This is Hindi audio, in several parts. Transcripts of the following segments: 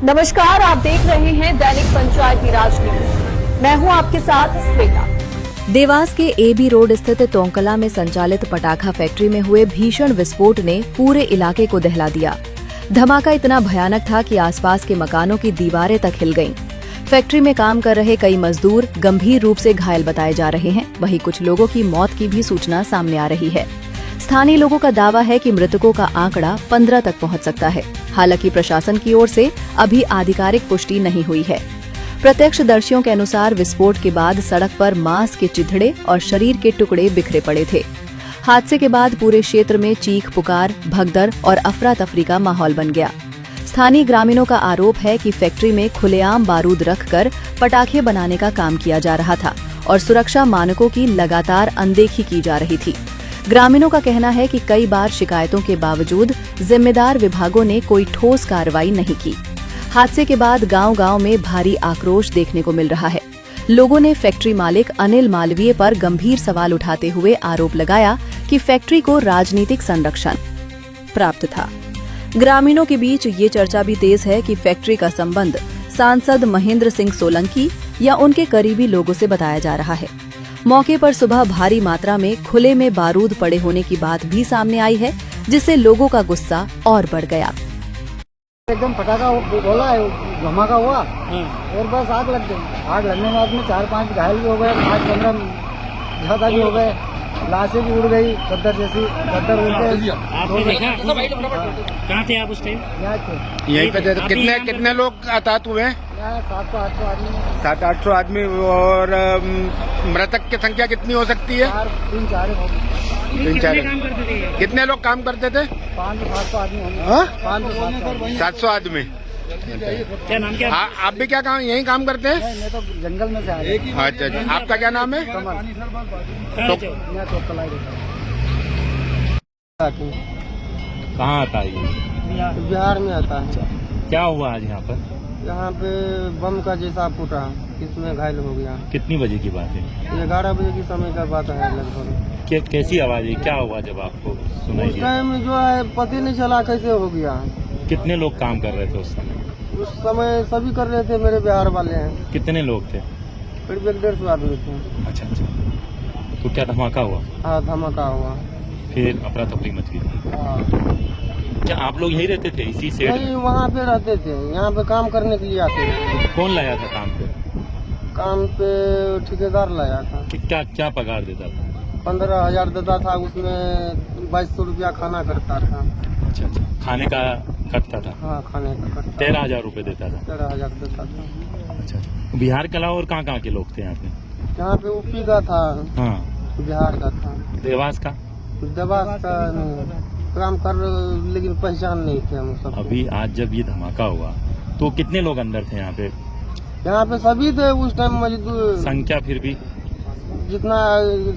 नमस्कार, आप देख रहे हैं दैनिक पंचायती राज न्यूज। मैं हूं आपके साथ श्वेता। देवास के एबी रोड स्थित टोंकला में संचालित पटाखा फैक्ट्री में हुए भीषण विस्फोट ने पूरे इलाके को दहला दिया। धमाका इतना भयानक था कि आसपास के मकानों की दीवारें तक हिल गईं। फैक्ट्री में काम कर रहे कई मजदूर गंभीर रूप से घायल बताए जा रहे हैं। वहीं कुछ लोगों की मौत की भी सूचना सामने आ रही है। स्थानीय लोगों का दावा है कि मृतकों का आंकड़ा 15 तक पहुंच सकता है। हालांकि प्रशासन की ओर से अभी आधिकारिक पुष्टि नहीं हुई है। प्रत्यक्षदर्शियों के अनुसार विस्फोट के बाद सड़क पर मांस के चिथड़े और शरीर के टुकड़े बिखरे पड़े थे। हादसे के बाद पूरे क्षेत्र में चीख पुकार, भगदड़ और अफरा तफरी का माहौल बन गया। स्थानीय ग्रामीणों का आरोप है कि फैक्ट्री में खुलेआम बारूद रखकर पटाखे बनाने का काम किया जा रहा था और सुरक्षा मानकों की लगातार अनदेखी की जा रही थी। ग्रामीणों का कहना है कि कई बार शिकायतों के बावजूद जिम्मेदार विभागों ने कोई ठोस कार्रवाई नहीं की। हादसे के बाद गांव-गांव में भारी आक्रोश देखने को मिल रहा है। लोगों ने फैक्ट्री मालिक अनिल मालवीय पर गंभीर सवाल उठाते हुए आरोप लगाया कि फैक्ट्री को राजनीतिक संरक्षण प्राप्त था। ग्रामीणों के बीच ये चर्चा भी तेज है कि फैक्ट्री का संबंध सांसद महेंद्र सिंह सोलंकी या उनके करीबी लोगों से बताया जा रहा है। मौके पर सुबह भारी मात्रा में खुले में बारूद पड़े होने की बात भी सामने आई है, जिससे लोगों का गुस्सा और बढ़ गया। एकदम पटाखा बोला है, धमाका हुआ और बस आग लग गई। आग लगने के बाद में 4-5 घायल भी हो गए, 5-15 ज्यादा भी हो गए। लाशें भी उड़ गई, गद्दर जैसी गद्दर उड़ गए। आपने देखा? कहाँ थे आप उस टाइम? यहाँ थे, यहीं पे थे। कितने लोग आतात हुए? 700-800 आदमी। 700-800 आदमी। और मृतक की संख्या कितनी हो सकती है? 3-4 3-4। काम करते थे? कितने लोग काम करते थे? 500-700 आदमी होंगे। हाँ? 500-700 700 आदमी। क्या नाम क्या? आप भी क्या काम यही काम करते हैं? मैं तो जंगल में से आया। अच्छा अच्छा। आपका क्या नाम है? कमल। कहाँ रहते हो? मैं तो कलाई रहता हूँ। कहाँ आता है ये? बिहार में आता है। क्या हुआ आज यहाँ पर? यहाँ पे बम का जैसा फूटा, इसमें घायल हो गया। कितनी बजे की बात है? 11 बजे की समय का बात है लगभग। कैसी आवाज है? क्या हुआ जब आपको सुनाई उस दिया? टाइम जो है पता नहीं चला कैसे हो गया। कितने लोग काम कर रहे थे उस समय? उस समय सभी कर रहे थे, मेरे बिहार वाले हैं। कितने लोग थे? करीब 150 आदमी थे। अच्छा अच्छा। तो क्या धमाका हुआ? हाँ, धमाका हुआ। फिर अफरा तफरी मच गई? हाँ। क्या आप लोग यही रहते थे इसी सेट नहीं, में? वहाँ पे रहते थे, यहाँ पे काम करने के लिए आते थे। कौन लाया था काम पे? काम पे ठेकेदार लाया था। क्या क्या पगार देता था? 15,000 देता था, उसमें 2200 रुपया खाना करता था। अच्छा अच्छा। खाने का कटता था? हाँ, खाने का करता। 13,000 रुपए देता था? 13,000 देता था। अच्छा अच्छा। बिहार के अलावा और कहाँ कहाँ के लोग थे यहाँ पे? यहाँ पे यूपी का था, हाँ। बिहार का था, देवास का? देवास का नहीं। काम कर लेकिन पहचान नहीं थे हम सब। अभी आज जब ये धमाका हुआ तो कितने लोग अंदर थे यहाँ पे? यहाँ पे सभी थे उस टाइम मजदूर। संख्या फिर भी जितना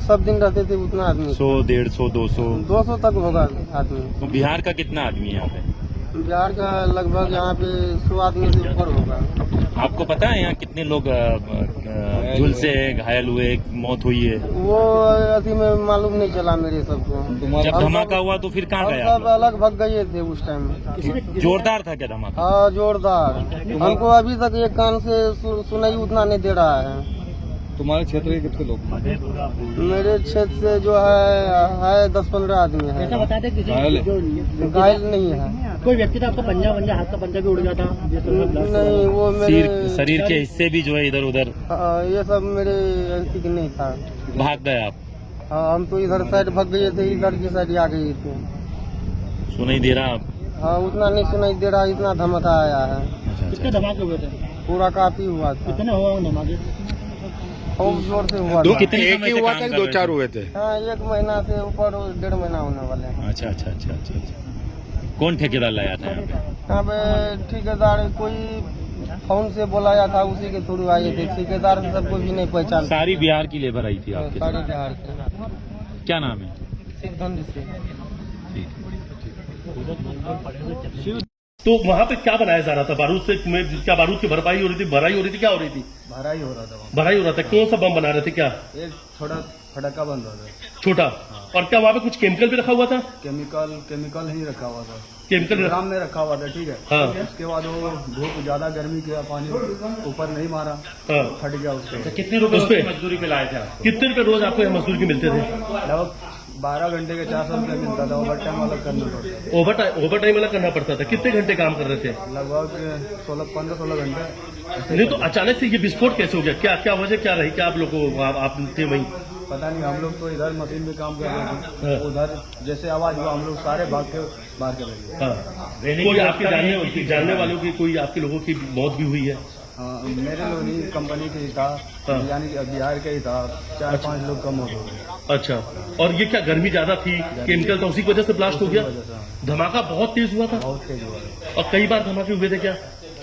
सब दिन रहते थे उतना आदमी। 100, 150, 200? 200 तक होगा आदमी। तो बिहार का कितना आदमी है यहाँ पे? बिहार का लगभग यहाँ पे 100 आदमी से ऊपर होगा। आपको पता है यहाँ कितने लोग झुलसे घायल हुए, मौत हुई है? वो अभी में मालूम नहीं चला मेरे सबको। जब धमाका हुआ तो फिर कहाँ हम गए सब आप अलग भग गए थे उस टाइम। लोग? जोरदार था क्या धमाका? हाँ, जोरदार। हमको अभी तक एक कान से सुनाई उतना नहीं दे रहा है। तुम्हारे क्षेत्र के कितने लोग? मेरे क्षेत्र से जो है 10-15 आदमी है। ऐसा बता दें किसी घायल नहीं है। कोई व्यक्ति था आपका पंजा हाथ का पंजा भी उड़ गया था? नहीं, वो मेरे शरीर के हिस्से भी जो है इधर उधर ये सब मेरे ठीक नहीं था। भाग गए आप? हाँ, हम तो इधर साइड भाग गए थे, इधर की साइड आ गए थे। सुनाई दे रहा आप? हाँ, उतना नहीं सुनाई दे रहा, इतना धमाका आया है। अच्छा कितने अच्छा। धमाके हुए थे? पूरा काफी हुआ था, कितने हुआ धमाके? खूब जोर से हुआ दो था। कितने एक समय ही से हुआ काम था कि कर रहे 2-4 थे? हुए थे? हाँ, 1 महीना से ऊपर 1.5 महीना होने वाले हैं। अच्छा अच्छा अच्छा अच्छा अच्छा। कौन ठेकेदार लाया था यहाँ पे? यहाँ पे ठेकेदार कोई फोन से बुलाया था, उसी के थ्रू आए थे। ठेकेदार सबको भी नहीं पहचान। सारी बिहार की लेबर आई थी आपके सारे साथ? बिहार के। क्या नाम है? सिद्धंड से। तो वहाँ पे क्या बनाया जा रहा था? बारूद से क्या बारूद की भरपाई हो रही थी, भराई हो रही थी, क्या हो रही थी? भराई हो रहा था। भराई हो रहा था। कौन सा बम बना रहे थे? क्या एक थोड़ा फटाका बंद हो गया। छोटा। और क्या वहाँ पे कुछ केमिकल भी रखा हुआ था? केमिकल ही रखा हुआ था, केमिकल ड्राम में रखा हुआ था, ठीक है। हाँ। उसके बाद वो धूप ज्यादा गर्मी किया, पानी ऊपर नहीं मारा, हाँ। फट गया उसके। कितने रुपए उस पे उसकी मजदूरी पे लाए थे आप? कितने रुपए रोज आपको यहाँ मजदूर के मिलते थे? लगभग 12 घंटे के 400 रुपये मिलता था, ओवर टाइम अलग करना पड़ता ओवर टाइम अलग करना पड़ता था। कितने घंटे काम कर रहे थे? था, लगभग 15-16 घंटे। नहीं तो अचानक से ये विस्फोट कैसे हो गया? क्या क्या वजह क्या रही? क्या आप लोग को आप थे वहीं? पता नहीं, हम लोग तो इधर मशीन में काम कर रहे थे, हाँ। उधर जैसे आवाज हुआ हम लोग सारे भाग के बाहर चले गए। हाँ। कोई आपके जानने वालों की, कोई आपके लोगों की मौत भी हुई है? हाँ, मेरे लोग नहीं, कंपनी के ही था, हाँ। यानी कि बिहार के ही था, 4-5 लोग कम हो गए। अच्छा। और ये क्या गर्मी ज्यादा थी, केमिकल था, उसी की वजह से ब्लास्ट हो गया? वजह से धमाका बहुत तेज हुआ था? बहुत तेज हुआ। और कई बार धमाके हुए थे क्या?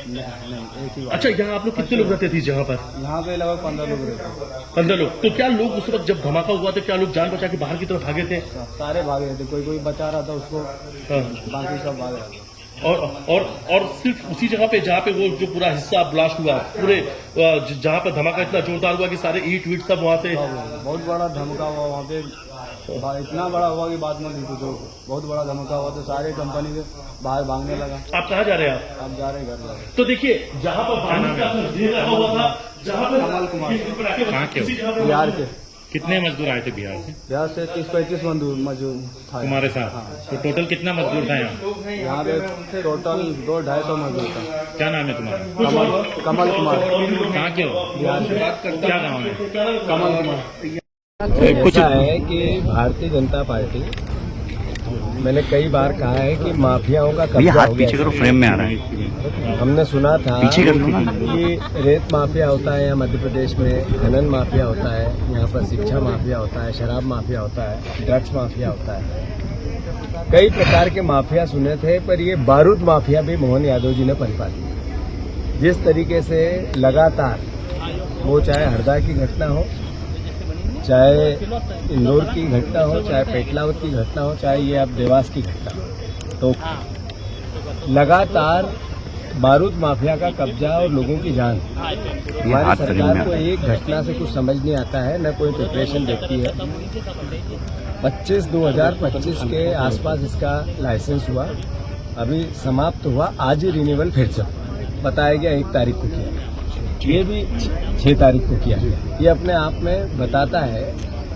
नहीं, एक ही बार। अच्छा, यहाँ आप लोग कितने लोग रहते थे जहाँ पर? यहाँ पे लगभग 15 लोग रहते 15 लोग। तो क्या लोग उस वक्त जब धमाका हुआ तो क्या लोग जान बचा के बाहर की तरफ भागे थे? थे, सारे भाग रहे थे, कोई बचा रहा था उसको, हाँ। बाकी सब भाग रहे थे। और सिर्फ उसी जगह पे जहाँ पे वो जो पूरा हिस्सा ब्लास्ट हुआ, पूरे जहाँ पे धमाका इतना जोरदार हुआ कि सारे ईट वीट सब वहाँ से? बहुत बड़ा धमका हुआ वहाँ पे, इतना बड़ा हुआ कि बात मत पूछो, बहुत बड़ा धमका हुआ, तो सारे कंपनी के बाहर भागने लगा। आप कहाँ जा रहे हैं? अब जा रहे घर लगे। तो देखिए, जहाँ पर बारूद का ढेर रखा हुआ था, जहाँ पर कमल कुमार। कहाँ के हो? उसी जगह पर- बिहार के, कितने मजदूर आए थे बिहार से बिहार से 30-35 मजदूर था तुम्हारे साथ? तो टोटल कितना मजदूर था यहाँ? यहाँ पे टोटल 200-250 मजदूर था। क्या नाम है तुम्हारा? कमल कुमार, कहाँ के हो? बिहार से। क्या गाँव है? कमल कुमार। ऐसा है कि भारतीय जनता पार्टी, मैंने कई बार कहा है कि माफियाओं का कब्जा हो गया। फ्रेम में आ रहा है। हमने सुना था कि रेत माफिया होता है यहाँ मध्य प्रदेश में, खनन माफिया होता है यहाँ पर, शिक्षा माफिया होता है, शराब माफिया होता है, ड्रग्स माफिया होता है, कई प्रकार के माफिया सुने थे। पर ये बारूद माफिया भी मोहन यादव जी ने पनपा दी। जिस तरीके से लगातार, वो चाहे हरदा की घटना हो, चाहे इंदौर की घटना हो, चाहे पेटलावत की घटना हो, चाहे ये अब देवास की घटना हो, तो लगातार बारूद माफिया का कब्जा और लोगों की जान। हमारी सरकार को एक घटना से कुछ समझ नहीं आता है, न कोई प्रिपरेशन देखती है। 25/2025 के आसपास इसका लाइसेंस हुआ, अभी समाप्त हुआ, आज ही रिन्यूअल फिर से बताया गया 1 तारीख को किया, ये भी 6 तारीख को किया गया। ये अपने आप में बताता है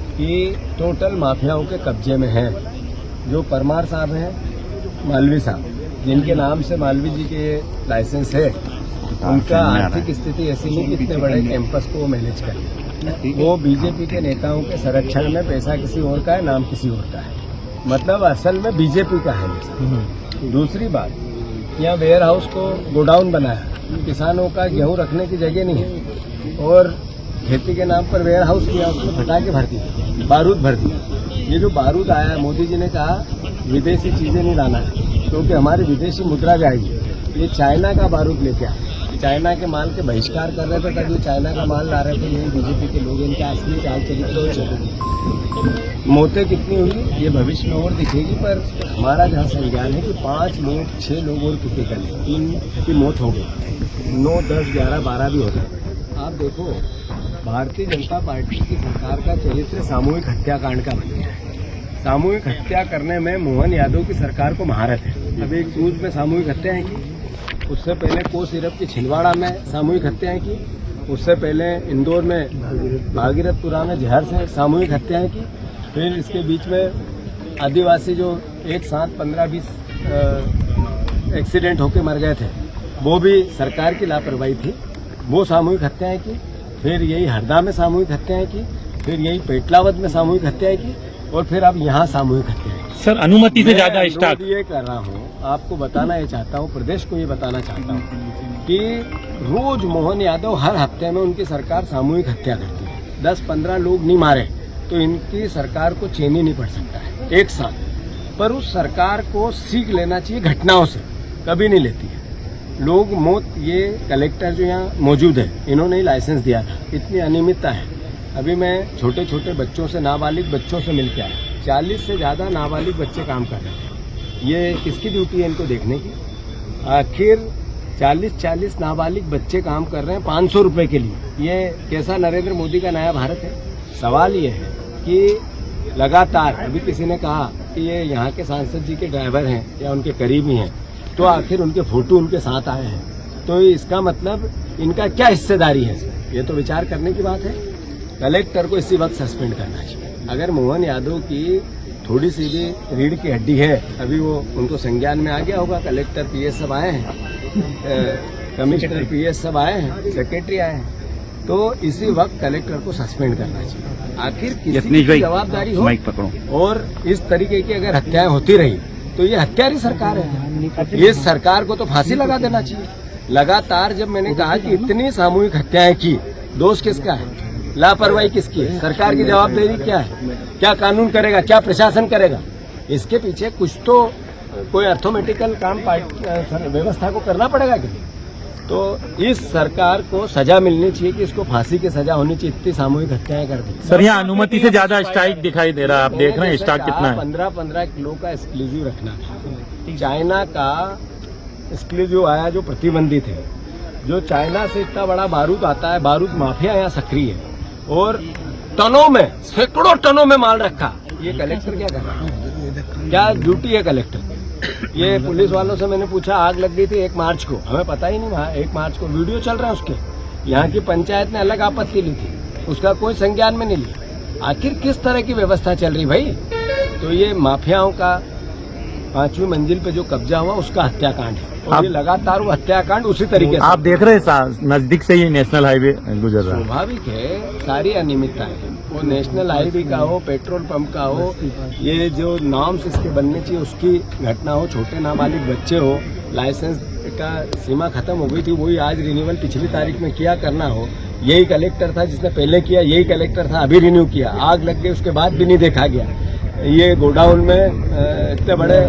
कि टोटल माफियाओं के कब्जे में हैं। जो परमार साहब हैं, मालवी साहब, जिनके नाम से मालवी जी के लाइसेंस है, उनका आर्थिक स्थिति ऐसी नहीं कि इतने बड़े कैंपस को वो मैनेज करें। वो बीजेपी के नेताओं के संरक्षण में, पैसा किसी और का है, नाम किसी और का है, मतलब असल में बीजेपी का है ये सब। दूसरी बात, यहाँ वेयर हाउस को गोडाउन बनाया, किसानों का गेहूं रखने की जगह नहीं है, और खेती के नाम पर वेयर हाउस किया, उसमें फटाके भर दिए, बारूद भर दिया। ये जो बारूद आया है, मोदी जी ने कहा विदेशी चीजें नहीं लाना है क्योंकि हमारी विदेशी मुद्रा जाएगी। ये चाइना का बारूद लेके आए, चाइना के माल के बहिष्कार कर रहे थे, तभी चाइना का माल ला रहे थे। यही बीजेपी के लोग, इनका असली चाल चरित्र। मौतें कितनी हुई ये भविष्य में और दिखेगी, पर हमारा जहाँ संज्ञान है कि 5 लोग 6 लोग और क्रिटिकल, 3 की मौत हो गई, 9, 10, 11, 12 भी हो सकते। आप देखो, भारतीय जनता पार्टी की सरकार का चरित्र सामूहिक हत्याकांड का बन गया है। सामूहिक हत्या करने में मोहन यादव की सरकार को महारत है। अभी एक क्रूज में सामूहिक हत्याएं की, उससे पहले को सिरप की छिंदवाड़ा में सामूहिक हत्याएं की, उससे पहले इंदौर में भागीरथपुरा में जहर से सामूहिक हत्याएं की, फिर इसके बीच में आदिवासी जो एक साथ 15-20 एक्सीडेंट होके मर गए थे, वो भी सरकार की लापरवाही थी, वो सामूहिक हत्याएं की। फिर यही हरदा में सामूहिक हत्याएं की, फिर यही पेटलावत में सामूहिक हत्याएं की, और फिर अब यहाँ सामूहिक हत्याएं की। सर, अनुमति से ज्यादा मैं स्टॉक अनुरोध ये कर रहा हूँ, आपको बताना ये चाहता हूँ, प्रदेश को ये बताना चाहता हूँ कि रोज मोहन यादव हर हफ्ते में उनकी सरकार सामूहिक हत्या करती है। 10-15 लोग नहीं मारे तो इनकी सरकार को चैन ही नहीं पड़ सकता है एक साथ। पर उस सरकार को सीख लेना चाहिए घटनाओं से, कभी नहीं लेती है। लोग मौत, ये कलेक्टर जो यहाँ मौजूद है, इन्होंने ही लाइसेंस दिया था, इतनी अनियमितता है। अभी मैं छोटे छोटे बच्चों से, नाबालिग बच्चों से मिल के आया, 40 से ज़्यादा नाबालिग बच्चे काम कर रहे थे। ये किसकी ड्यूटी है इनको देखने की? आखिर 40 नाबालिग बच्चे काम कर रहे हैं 500 रुपये के लिए। ये कैसा नरेंद्र मोदी का नया भारत है? सवाल ये है कि लगातार अभी किसी ने कहा कि ये यहाँ के सांसद जी के ड्राइवर हैं या उनके करीबी हैं, तो आखिर उनके फोटो उनके साथ आए हैं, तो इसका मतलब इनका क्या हिस्सेदारी है इसमें, ये तो विचार करने की बात है। कलेक्टर को इसी वक्त सस्पेंड करना चाहिए। अगर मोहन यादव की थोड़ी सी भी रीढ़ की हड्डी है, अभी वो उनको संज्ञान में आ गया होगा, कलेक्टर पीएस सब आए हैं, कमिश्नर पीएस सब आए हैं, सेक्रेटरी आए हैं, तो इसी वक्त कलेक्टर को सस्पेंड करना चाहिए। आखिर किसी की जवाबदारी हो, और इस तरीके की अगर हत्याएं होती रही तो ये हत्यारी सरकार है, ये सरकार को तो फांसी लगा देना चाहिए। लगातार जब मैंने कहा कि इतनी सामूहिक हत्याएं की, दोष किसका है, लापरवाही किसकी है, सरकार की जवाबदेही क्या है, क्या कानून करेगा, क्या प्रशासन करेगा, इसके पीछे कुछ तो कोई अर्थोमेटिकल काम व्यवस्था को करना पड़ेगा कि नहीं। तो इस सरकार को सजा मिलनी चाहिए कि इसको फांसी की सजा होनी चाहिए, इतनी सामूहिक हत्याएं कर दी। सर यहाँ अनुमति से ज्यादा स्टॉक दिखाई दे रहा है, आप देख रहे हैं स्टॉक कितना है। 15-15 किलो का एक्सक्लूसिव रखना था। चाइना का एक्सक्लूसिव आया जो प्रतिबंधित है, जो चाइना से इतना बड़ा बारूद आता है, बारूद माफिया यहाँ सक्रिय है, और टनों में, सैकड़ों टनों में माल रखा। ये कलेक्टर क्या कर रहा है, क्या ड्यूटी है कलेक्टर? ये पुलिस वालों से मैंने पूछा, आग लग गई थी 1 मार्च को, हमें पता ही नहीं, वहाँ 1 मार्च को वीडियो चल रहा है उसके, यहाँ की पंचायत ने अलग आपत्ति ली थी, उसका कोई संज्ञान में नहीं लिया। आखिर किस तरह की व्यवस्था चल रही भाई? तो ये माफियाओं का 5वीं मंजिल पे जो कब्जा हुआ उसका हत्याकांड है, और ये लगातार वो हत्याकांड उसी तरीके से आप देख रहे हैं, नजदीक से ही नेशनल हाईवे गुजर रहा है। स्वाभाविक है, सारी अनियमितताएं, वो नेशनल हाईवे का हो, पेट्रोल पंप का हो, ये जो नॉर्म्स इसके बनने चाहिए उसकी घटना हो, छोटे नाबालिग बच्चे हो, लाइसेंस का सीमा खत्म हो गई थी, वही आज रिन्यूअल पिछली तारीख में किया करना हो, यही कलेक्टर था जिसने पहले किया, यही कलेक्टर था अभी रिन्यू किया, आग लग गई उसके बाद भी नहीं देखा गया। ये गोडाउन में इतने बड़े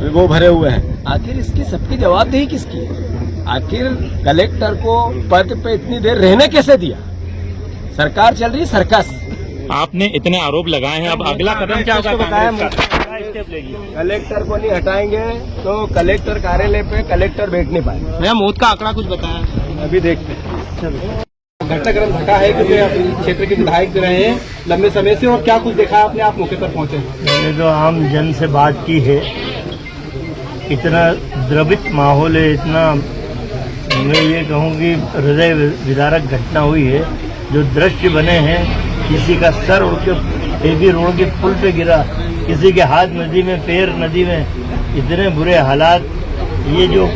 वो भरे हुए हैं, आखिर इसकी सबकी जवाबदेही किसकी है? आखिर कलेक्टर को पद पे इतनी देर रहने कैसे दिया? सरकार चल रही सर्कस। आपने इतने आरोप लगाए हैं, अब अगला कदम क्या होगा? कलेक्टर को नहीं हटाएंगे तो कलेक्टर कार्यालय पे कलेक्टर बैठ नहीं पाएंगे। भैया मौत का आंकड़ा कुछ बताया? अभी देखते हैं। घटनाक्रम घटा है कि क्षेत्र के विधायक रहे हैं लंबे समय से, और क्या कुछ देखा आपने, आप मौके पर पहुंचे? मैंने तो आम जन से बात की है, इतना द्रवित माहौल है, इतना मैं ये कहूँ कि हृदय विदारक घटना हुई है। जो दृश्य बने हैं, किसी का सर उड़ के एबी रोड के पुल पे गिरा, किसी के हाथ नदी में, पैर नदी में, इतने बुरे हालात। ये जो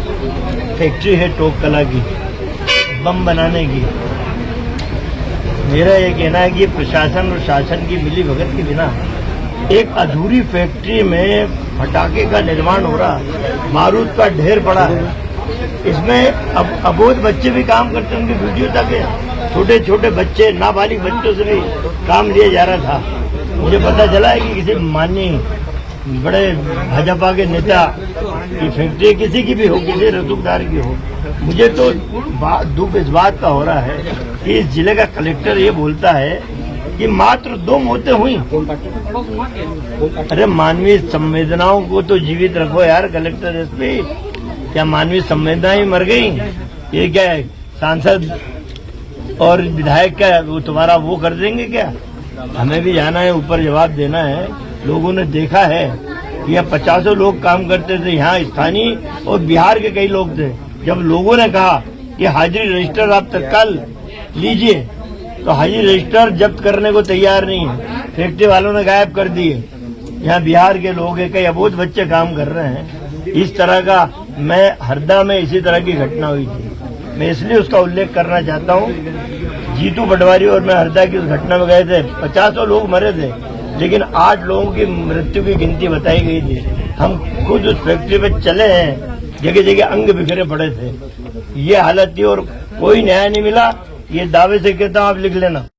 फैक्ट्री है टोक कला की, बम बनाने की, मेरा ये कहना है कि प्रशासन और शासन की मिली भगत के बिना एक अधूरी फैक्ट्री में पटाखे का निर्माण हो रहा, बारूद का ढेर पड़ा है, इसमें अब अबोध बच्चे भी काम करते हैं, उनकी वीडियो तक है, छोटे छोटे बच्चे, नाबालिग बच्चों से भी काम लिया जा रहा था। मुझे पता चला है कि किसी माननीय बड़े भाजपा के नेता की फैक्ट्री, किसी की भी हो, किसी रसूखदार की हो, मुझे तो दुख इस बात का हो रहा है कि इस जिले का कलेक्टर ये बोलता है कि मात्र 2 मौतें हुई। अरे मानवीय संवेदनाओं को तो जीवित रखो यार कलेक्टर, एसपी, क्या मानवीय संवेदनाएं मर गई? ये क्या है, सांसद और विधायक क्या वो तुम्हारा वो कर देंगे क्या? हमें भी जाना है, ऊपर जवाब देना है। लोगों ने देखा है कि यहाँ 50 लोग काम करते थे, यहाँ स्थानीय और बिहार के कई लोग थे। जब लोगों ने कहा कि हाजिरी रजिस्टर आप तत्काल लीजिए, तो हाजिरी रजिस्टर जब्त करने को तैयार नहीं है, फैक्ट्री वालों ने गायब कर दिए। यहाँ बिहार के लोग हैं, कई अबोध बच्चे काम कर रहे हैं। इस तरह का, मैं हरदा में इसी तरह की घटना हुई थी, मैं इसलिए उसका उल्लेख करना चाहता हूँ। जीतू पटवारी और मैं हरदा की उस घटना में गए थे, 50 लोग मरे थे, लेकिन 8 लोगों की मृत्यु की गिनती बताई गई थी। हम खुद उस फैक्ट्री में चले हैं, जगह जगह अंग बिखरे पड़े थे। ये हालत थी और कोई न्याय नहीं मिला। ये दावे से कहता हूँ, आप लिख लेना।